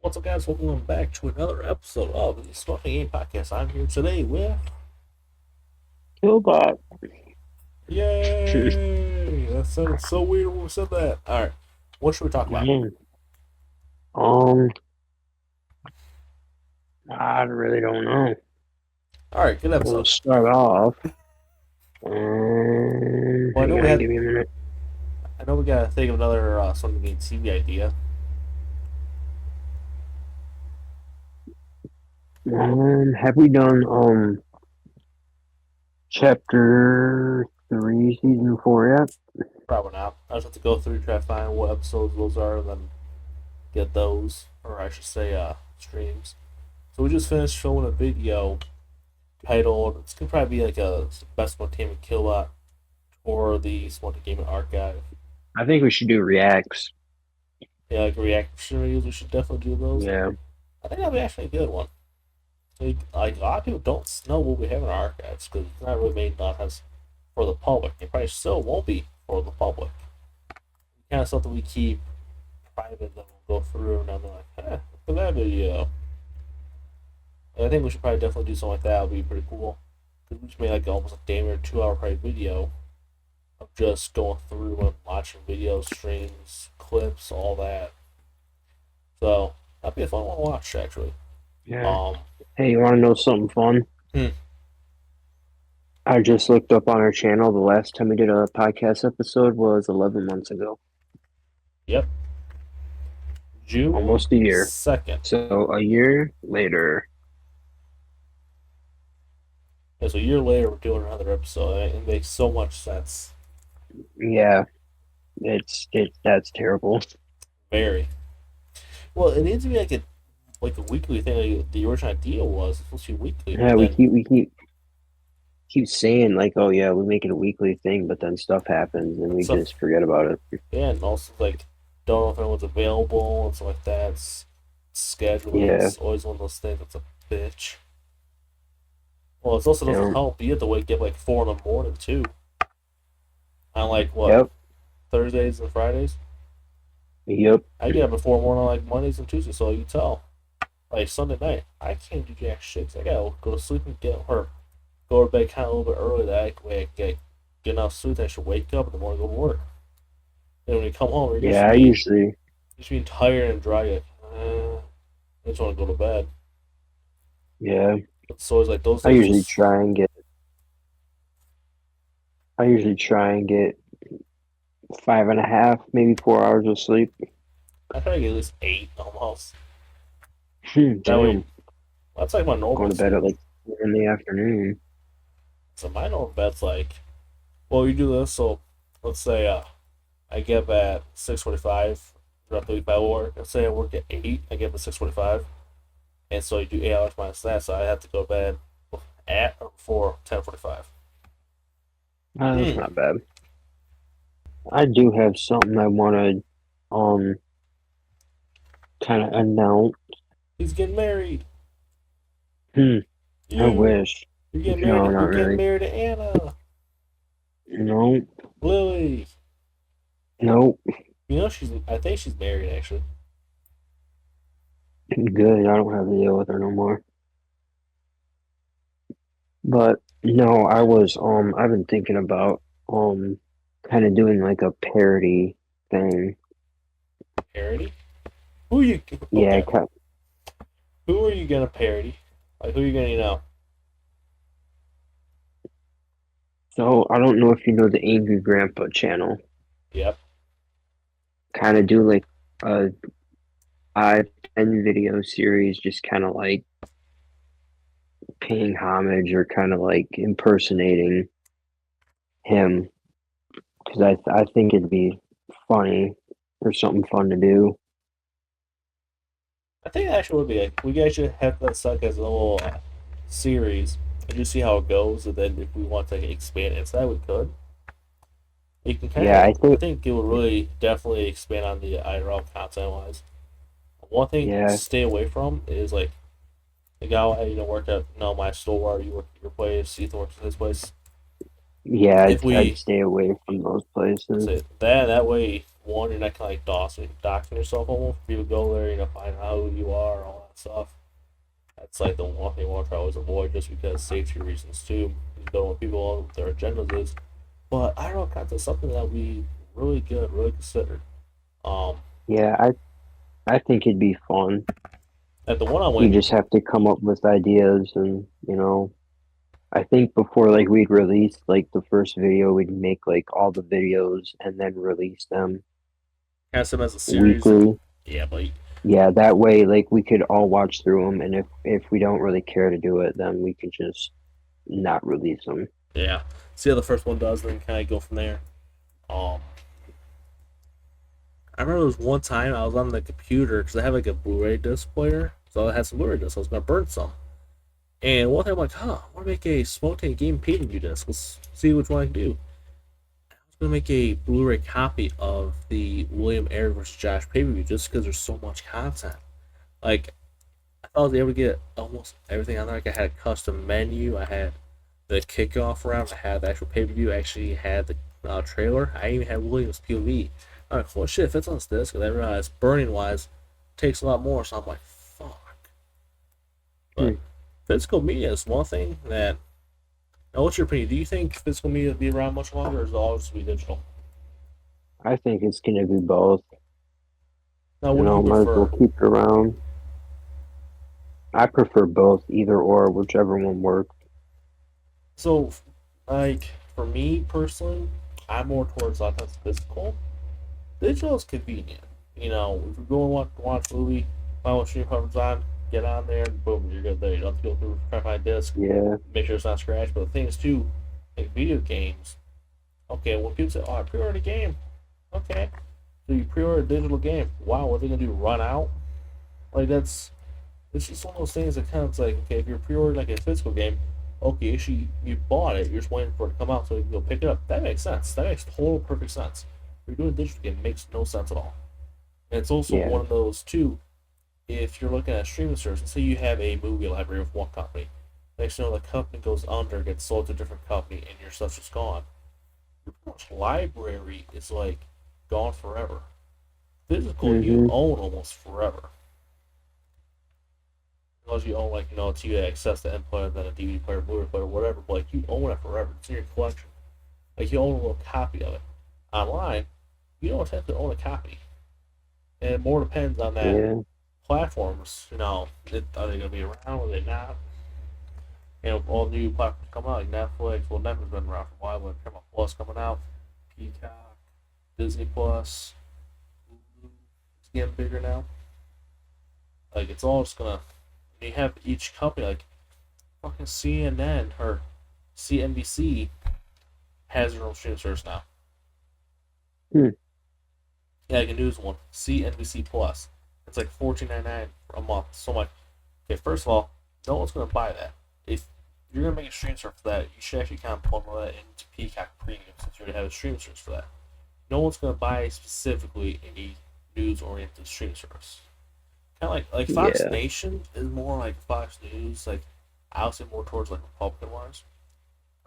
What's up, guys? Welcome back to another episode of the SmokedHam Podcast. I'm here today with Killbot. Yay! That sounded so weird when we said that. All right, what should we talk about? Man, um, I really don't know. All right, good We'll episode. start off. Well, Hang on, give me a minute. I know we gotta think of another something game TV idea. Have we done chapter 3, season 4 yet? Probably not. I just have to go through try to find what episodes those are, and then get those, or I should say, streams. So we just finished filming a video titled. It's gonna probably be like a best entertainment kill or the Smart Gaming Archive. I think we should do reacts. Yeah, like reaction videos, we should definitely do those. Yeah. I think that'd be actually a good one. Like a lot of people don't know what we have in our archives because it's not really made as for the public. It probably still won't be for the public. Kind of something we keep private that we'll go through and I'm like, look at that video. And I think we should probably definitely do something like that. It would be pretty cool. Because we just made like almost a damn near 2 hour private video of just going through and watching videos, streams, clips, all that. So that'd be a fun one to watch, actually. Yeah. Hey, you want to know something fun? Hmm. I just looked up on our channel. The last time we did a podcast episode was 11 months ago. Yep. June almost a year. 2nd. So a year later. Yeah, so a year later, we're doing another episode. It makes so much sense. Yeah, that's terrible. Very. Well, it needs to be like a weekly thing. Like the original idea was supposed to be weekly. Yeah, we keep saying like, oh yeah, we make it a weekly thing, but then stuff happens and we just forget about it. Yeah, and also like don't know if anyone's available and stuff like that. It's scheduling. Yeah. It's always one of those things that's a bitch. Well, it also doesn't help. You have to wake up like 4 in the morning too. On like what? Yep. Thursdays and Fridays. Yep. I get up at 4 in the morning on like Mondays and Tuesdays, so you tell. Like Sunday night, I can't do jack shit. I gotta go to sleep and get her, go to bed kind of a little bit early. That way I get enough sleep that I should wake up in the morning and go to work. Then when you come home, I usually just being tired and dry. Like, I just want to go to bed. Yeah. It's always like those. I usually try and get 5.5, maybe 4 hours of sleep. I try to get at least 8 almost. That way, that's like my normal. Going to bed at like 4 in the afternoon. So my normal bed's like, well, you do this. So let's say I get up at 6:45. Roughly if I work, let's say I work at 8, I get up at 6:45, and so you do 8 hours minus that. So I have to go to bed at or before 10:45. That's not bad. I do have something I want to kind of announce. He's getting married. I wish. You're getting married. No, not you're really. getting married to Anna. No. Lily. Nope. You know I think she's married actually. Good. I don't have to deal with her no more. But no, I've been thinking about kind of doing like a parody thing. Parody? Who are you? Okay. Yeah. Who are you gonna parody? Like who are you gonna know? So I don't know if you know the Angry Grandpa channel. Yep. Kind of do like a 5-10 video series, just kind of like paying homage or kind of like impersonating him, because I think it'd be funny or something fun to do. I think it actually would be. Like, we actually have that stuck as a little series and just see how it goes. And then if we want to expand it, so we could. You can kind of. I think it would really definitely expand on the IRL content wise. One thing to stay away from is like the guy worked at my store, you work at your place, Ethan works at his place. Yeah, I'd stay away from those places. That way one, you're not kind of like doxing yourself almost. People go there, find out who you are, all that stuff. That's like the one thing I want to try to always avoid, just because safety reasons too. You don't want people what their agendas is. But I don't know, kind of something that we really good, really considered. Um, Yeah, I think it'd be fun. at the one I We went, just have to come up with ideas and, I think before like we'd release like the first video, we'd make like all the videos and then release them has them as a series. weekly. Yeah, but Yeah, that way like we could all watch through them, and if we don't really care to do it, then we can just not release them. yeah, see how the first one does, then kind of go from there. Um, I remember there was one time I was on the computer because I have like a Blu-ray disc player, so I had some Blu-ray discs. I was gonna burn some, and one time I'm like, I want to make a SmokedHam game pay-per-view disc. Let's see which one I can do. I was gonna make a Blu-ray copy of the William Eric versus Josh pay-per-view just because there's so much content. Like I thought I was able to get almost everything on there. Like I had a custom menu, I had the kickoff round, I had the actual pay-per-view, I actually had the trailer. I even had Williams POV. I'm like, well, shit, if it's on this disc, and I realized burning wise takes a lot more, so I'm like, fuck. But Hmm. physical media is one thing that. Now, what's your opinion? Do you think physical media will be around much longer, or is it all just be digital? I think it's gonna be both. Now, what do you Might as well prefer? keep it around. I prefer both, either or, whichever one works. So, like, for me personally, I'm more towards offense physical. Digital is convenient. If you're going to watch a movie, find what stream coverage on, get on there, and boom, you're good there. You don't have to go through try to find a disc, Yeah. make sure it's not scratched. But the thing is, too, like video games, okay, when people say, oh, I pre ordered a game, okay. So you pre ordered a digital game. Wow, what are they going to do? Run out? Like, it's just one of those things that kind of like, okay, if you're pre ordering like a physical game, okay, you bought it, you're just waiting for it to come out so you can go pick it up. That makes sense. That makes total perfect sense. If you're doing a digital game, it makes no sense at all. And it's also Yeah. one of those too. If you're looking at a streaming service, and say you have a movie library with one company, next you know the company goes under, gets sold to a different company, and your stuff's just gone. Your library is like gone forever. Physical, you Mhm. own almost forever. Unless you own like until you access the input and then a DVD player, Blu-ray player, whatever. But like you own it forever. It's in your collection. Like you own a little copy of it. Online, you don't tend to own a copy, and it more depends on that Yeah. platforms. Are they gonna be around? Are they not? All new platforms come out like Netflix. Well, Netflix has been around for a while, but Paramount Plus coming out, Peacock, Disney Plus, Hulu. It's getting bigger now. Like it's all just gonna. You have each company like fucking CNN or CNBC has their own streaming service now. Hmm. Yeah, like a news one, CNBC Plus. It's like $14.99 a month. So I'm like, okay, first of all, no one's gonna buy that. If you're gonna make a streaming service for that, you should actually kind of bundle that into Peacock Premium since you already have a streaming service for that. No one's gonna buy specifically a news oriented streaming service. Kind of like Fox Yeah. Nation is more like Fox News. Like I would say more towards like Republican wise.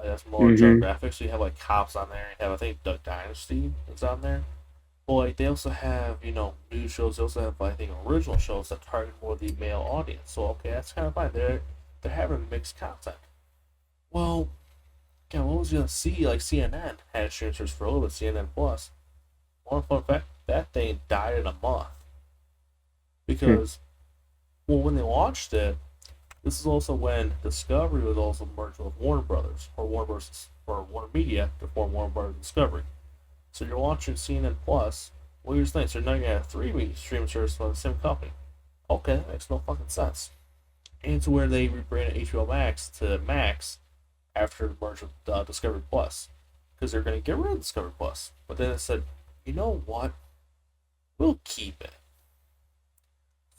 That's more Mhm. demographic. So you have like cops on there. You have I think Duck Dynasty is on there. But like they also have news shows. They also have I think original shows that target more the male audience. So okay, that's kind of fine. They're having mixed content. Well, yeah, what was you gonna see? Like CNN had streamers for a little bit. CNN Plus. One fun fact: that thing died in a month Hmm. because well, when they launched it, this is also when Discovery was also merged with Warner Brothers or Warner Bros. Or Warner Media to form Warner Brothers Discovery. So you're watching CNN Plus. Well, here's the thing. So now you have three streaming services from the same company. Okay, that makes no fucking sense. And to where they rebranded HBO Max to Max after the merge with Discovery Plus because they're going to get rid of Discovery Plus. But then it said, you know what? We'll keep it.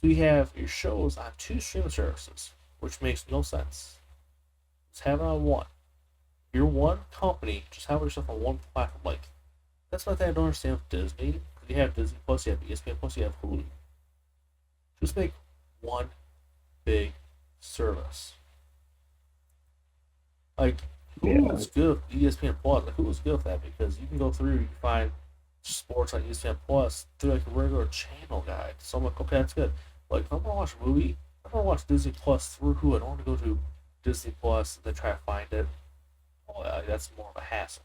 So you have your shows on two streaming services, which makes no sense. Just have it on one. You're one company, just have yourself on one platform. Like, that's what I don't understand with Disney. You have Disney Plus, you have ESPN Plus, you have Hulu. Just make one big service. Like, Hulu Yeah. is good with ESPN Plus. Like, Hulu is good with that because you can go through, you can find sports on ESPN Plus through like a regular channel guide. So I'm like, okay, that's good. Like, if I'm gonna watch a movie, I'm gonna watch Disney Plus through who I don't want to go to Disney Plus and then try to find it. Oh, that's more of a hassle.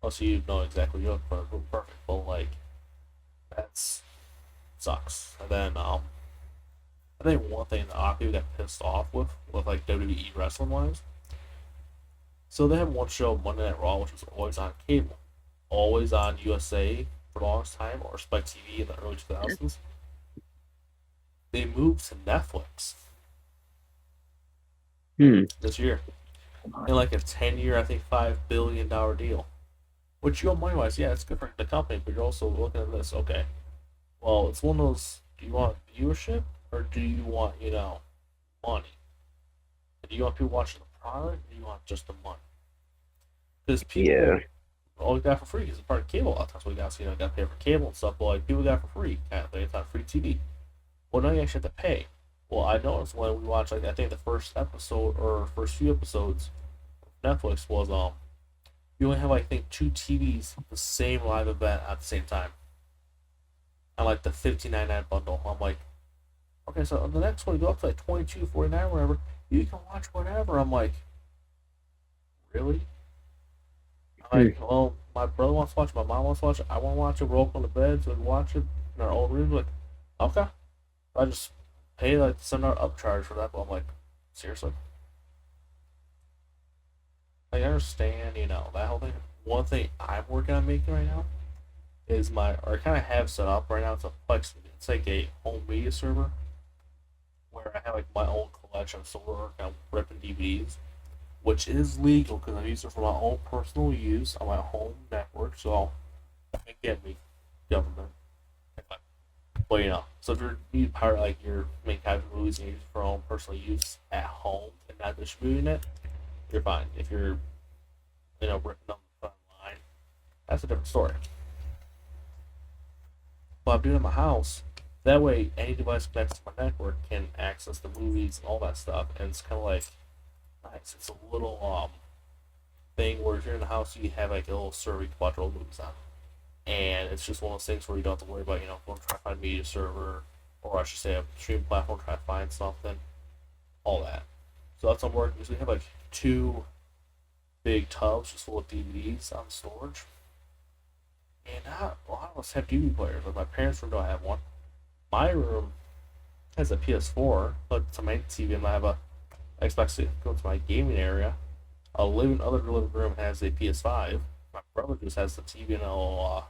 Also, you know exactly what you're looking for, perfect. But like, that's sucks. And then I think one thing that a lot of people got pissed off with like WWE wrestling wise. So they have one show, Monday Night Raw, which was always on cable, always on USA for the longest time, or Spike TV in the early 2000s. They moved to Netflix Hmm. this year in like a 10-year, I think $5 billion deal. Which you know, money wise, yeah, it's good for the company, but you're also looking at this. Okay, well, it's one of those. Do you want viewership or do you want money? Do you want people watching the product or do you want just the money? Because people Yeah. always got it for free because it's part of cable. A lot of times we got got to pay for cable and stuff, but like people got it for free kind of thing. It's not free TV. Well, now you actually have to pay. Well, I noticed when we watched like I think the first episode or first few episodes of Netflix was you only have like, I think 2 TVs the same live event at the same time. On like the 15.99 bundle. I'm like, okay, so on the next one you go up to like 22.49 whatever, you can watch whatever. I'm like, really? I'm Hmm. like, well, my brother wants to watch it, my mom wants to watch it, I want to watch it, we're all on the bed so we can watch it in our own rooms. Like, okay. I just pay like $7 upcharge for that, but I'm like, seriously? Like, I understand, that whole thing. One thing I'm working on making right now is or I kind of have set up right now. It's a Plex. It's like a home media server where I have like my own collection. So we're working on ripping DVDs, which is legal because I'm using it for my own personal use on my home network. So don't get me, government. But so if you need power like your main copy of movies and use it for own personal use at home and not distributing it, you're fine. If you're ripping them online, that's a different story. But I'm doing it in my house. That way, any device connected to my network can access the movies and all that stuff, and it's kind of like nice. It's a little thing where if you're in the house, you have like a little server you can watch all the movies on, and it's just one of those things where you don't have to worry about going to try to find a media server, or I should say a streaming platform, try to find something, all that. So that's what I'm working. So we have like 2 big tubs just full of DVDs on storage. And not a lot of us have DVD players. Like my parents' room don't have one. My room has a PS4, but to my TV, and I have a Xbox to go to my gaming area. Other living room has a PS5. My brother just has the TV and a I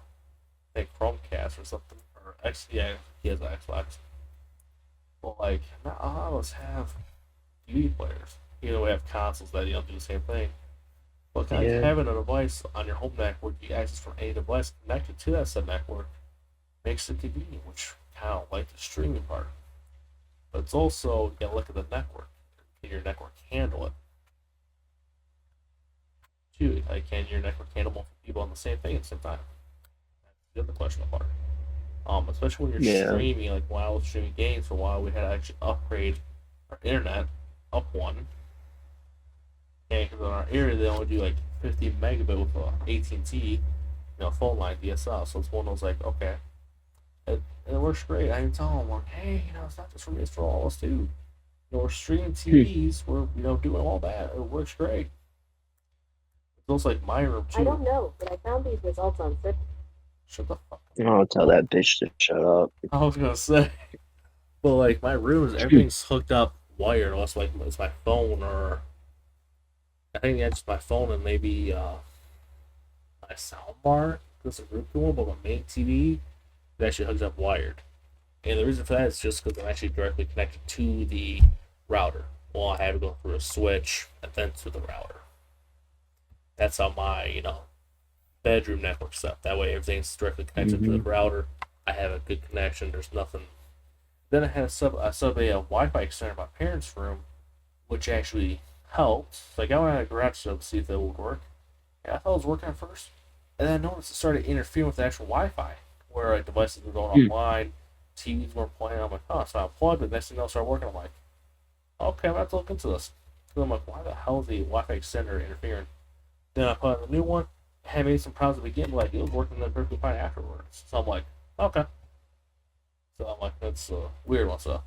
think Chromecast or something, or yeah, he has an Xbox. But like, not a lot of us have DVD players. We have consoles that do the same thing. But kind of like Yeah. having a device on your home network you can access from any device connected to that said network makes it convenient, which kind of like the streaming part. But it's also you gotta look at the network. Can your network handle it? Too, like can your network handle multiple people on the same thing at the same time? That's the other question part. Especially when you're Yeah. streaming, like while I was streaming games for a while, we had to actually upgrade our internet up one. And because in our area they only do like 50 megabit with AT&T, phone line DSL. So it's one of those like, okay, it works great. I even tell them like, hey, it's not just for me, it's for all of us too. We're streaming Hmm. TVs, we're doing all that. It works great. It's also like my room too. I don't know, but I found these results on Zip. Shut the fuck up. I'll tell that bitch to shut up. I was gonna say, but like my room is Hmm. everything's hooked up wired, unless like it's my phone or I think that's just my phone and maybe my sound bar. There's a group one, but my main TV is actually hooked up wired. And the reason for that is just because I'm actually directly connected to the router. Well, I have to go through a switch and then to the router. That's how my, bedroom network set. That way everything's directly connected to the router. I have a good connection. There's nothing. Then I had a Wi-Fi extender in my parents' room, which actually helped. So I got one at a garage sale to see if that would work. And I thought it was working at first. And then I noticed it started interfering with the actual Wi-Fi, where like, devices were going offline, TVs weren't playing. I'm like, oh, it's not plugged. But next thing else started working. I'm like, okay, I'm going to have to look into this. So I'm like, why the hell is the Wi-Fi extender interfering? Then I put on the new one, had made some problems at the beginning, but like it was working then perfectly fine afterwards. So I'm like, okay. So I'm like, that's a weird one. So,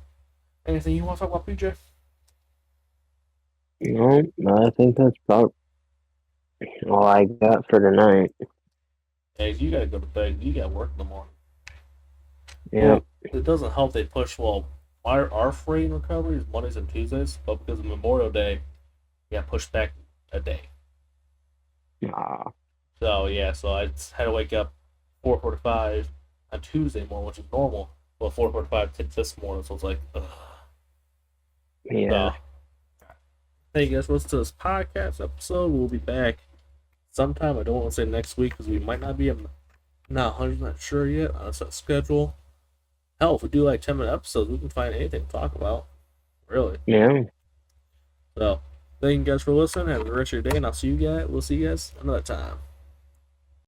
anything you want to talk about, PJ? No, I think that's about all I got for tonight. Hey, you gotta go to bed. You gotta work in the morning. Yeah. Well, it doesn't help they push. Well, our free and recovery is Mondays and Tuesdays, but because of Memorial Day, we got pushed back a day. Ah, So yeah, so I had to wake up 4:45 on Tuesday morning, which is normal. Well, 4:45 this morning, so it's like, ugh. yeah. So, hey guys, listen to this podcast episode. We'll be back sometime. I don't want to say next week because we might not be. I'm not 100% sure yet on a set schedule. Hell, if we do like 10-minute episodes, we can find anything to talk about. Really. Yeah. So, thank you guys for listening. Have a great rest of your day, and I'll see you guys. We'll see you guys another time.